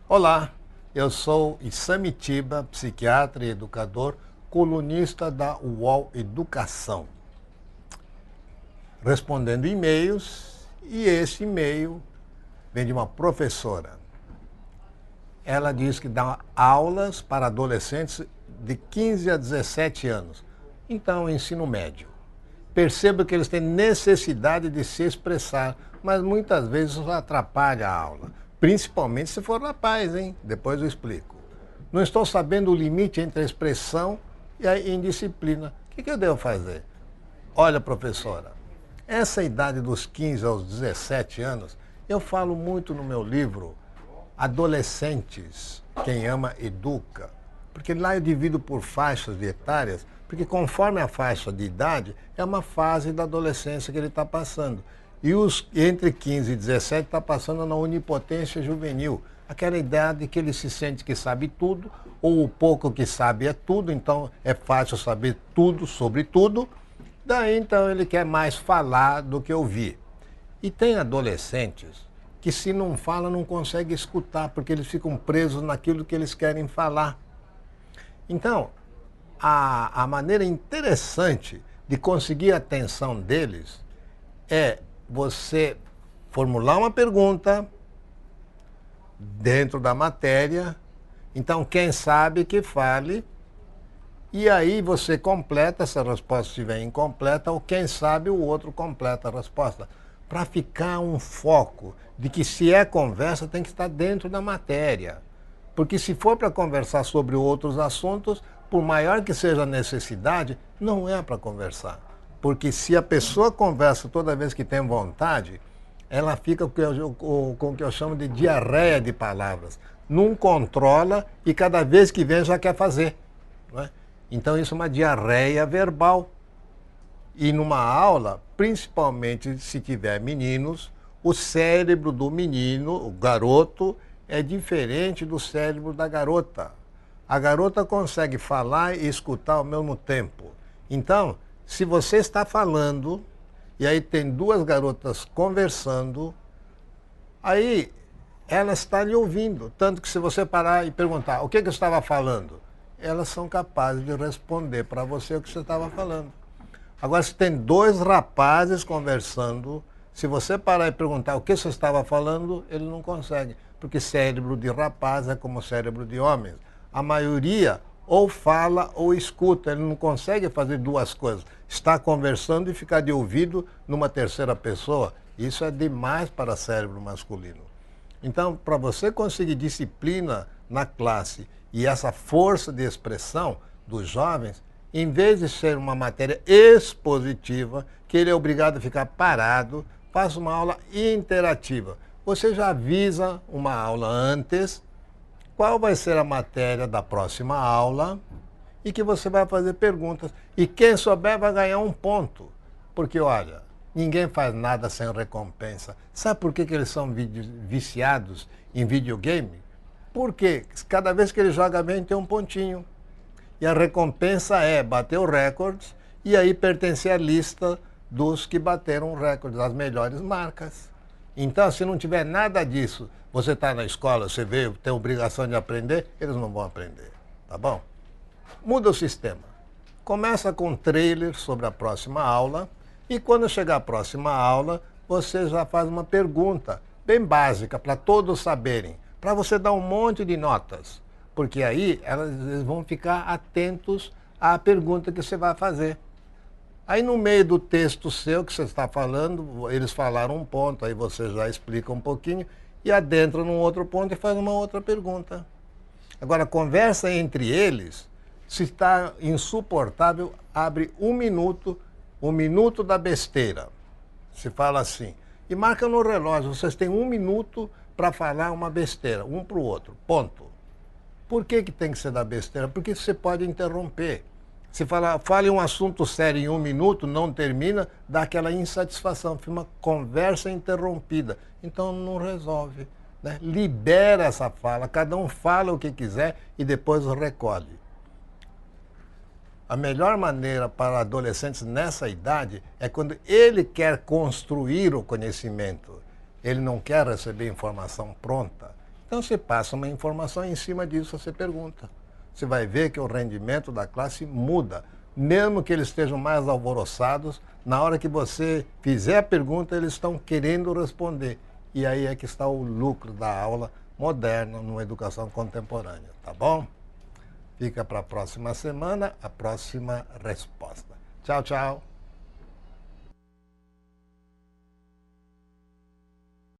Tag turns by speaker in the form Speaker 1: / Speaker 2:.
Speaker 1: Olá, eu sou Isamitiba, psiquiatra e educador, colunista da UOL Educação, respondendo e-mails, e esse e-mail vem de uma professora. Ela diz que dá aulas para adolescentes de 15 a 17 anos, então ensino médio. Percebo que eles têm necessidade de se expressar, mas muitas vezes isso atrapalha a aula. Principalmente se for rapaz, hein? Depois eu explico. Não estou sabendo o limite entre a expressão e a indisciplina. O que eu devo fazer? Olha, professora, essa idade dos 15 aos 17 anos, eu falo muito no meu livro Adolescentes, quem ama educa. Porque lá eu divido por faixas etárias, porque conforme a faixa de idade, é uma fase da adolescência que ele está passando. E os entre 15 e 17 está passando na onipotência juvenil, aquela idade que ele se sente que sabe tudo, ou o pouco que sabe é tudo, então é fácil saber tudo sobre tudo. Daí então ele quer mais falar do que ouvir. E tem adolescentes que se não fala não consegue escutar, porque eles ficam presos naquilo que eles querem falar. Então, a maneira interessante de conseguir a atenção deles é você formular uma pergunta dentro da matéria. Então, quem sabe que fale, e aí você completa, se a resposta estiver incompleta, ou quem sabe o outro completa a resposta. Para ficar um foco de que se é conversa tem que estar dentro da matéria. Porque se for para conversar sobre outros assuntos, por maior que seja a necessidade, não é para conversar. Porque se a pessoa conversa toda vez que tem vontade, ela fica com o que eu chamo de diarreia de palavras. Não controla e cada vez que vem já quer fazer. Não é? Então isso é uma diarreia verbal. E numa aula, principalmente se tiver meninos, o cérebro do menino, o garoto, é diferente do cérebro da garota. A garota consegue falar e escutar ao mesmo tempo. Então, se você está falando, e aí tem duas garotas conversando, aí ela está lhe ouvindo. Tanto que se você parar e perguntar o que eu estava falando, elas são capazes de responder para você o que você estava falando. Agora, se tem dois rapazes conversando, se você parar e perguntar o que você estava falando, ele não consegue. Porque cérebro de rapaz é como cérebro de homens. A maioria ou fala ou escuta, ele não consegue fazer duas coisas. Está conversando e ficar de ouvido numa terceira pessoa. Isso é demais para cérebro masculino. Então, para você conseguir disciplina na classe e essa força de expressão dos jovens, em vez de ser uma matéria expositiva, que ele é obrigado a ficar parado, faça uma aula interativa. Você já avisa uma aula antes, qual vai ser a matéria da próxima aula, e que você vai fazer perguntas. E quem souber vai ganhar um ponto. Porque, olha, ninguém faz nada sem recompensa. Sabe por que eles são viciados em videogame? Porque cada vez que ele joga bem tem um pontinho. E a recompensa é bater o recorde e aí pertencer à lista dos que bateram o recorde, das melhores marcas. Então, se não tiver nada disso, você está na escola, você veio, tem obrigação de aprender, eles não vão aprender, tá bom? Muda o sistema. Começa com um trailer sobre a próxima aula e quando chegar a próxima aula, você já faz uma pergunta bem básica para todos saberem, para você dar um monte de notas. Porque aí eles vão ficar atentos à pergunta que você vai fazer. Aí no meio do texto seu que você está falando, eles falaram um ponto, aí você já explica um pouquinho e adentra num outro ponto e faz uma outra pergunta. Agora, conversa entre eles, se está insuportável, abre um minuto da besteira. Se fala assim. E marca no relógio, vocês têm 1 minuto para falar uma besteira, um para o outro, ponto. Por que tem que ser da besteira? Porque você pode interromper. Se fale um assunto sério em 1 minuto, não termina, dá aquela insatisfação, fica uma conversa interrompida. Então não resolve. Né? Libera essa fala, cada um fala o que quiser e depois recolhe. A melhor maneira para adolescentes nessa idade é quando ele quer construir o conhecimento. Ele não quer receber informação pronta. Então você passa uma informação e em cima disso você pergunta. Você vai ver que o rendimento da classe muda. Mesmo que eles estejam mais alvoroçados, na hora que você fizer a pergunta, eles estão querendo responder. E aí é que está o lucro da aula moderna numa educação contemporânea, tá bom? Fica para a próxima semana a próxima resposta. Tchau, tchau.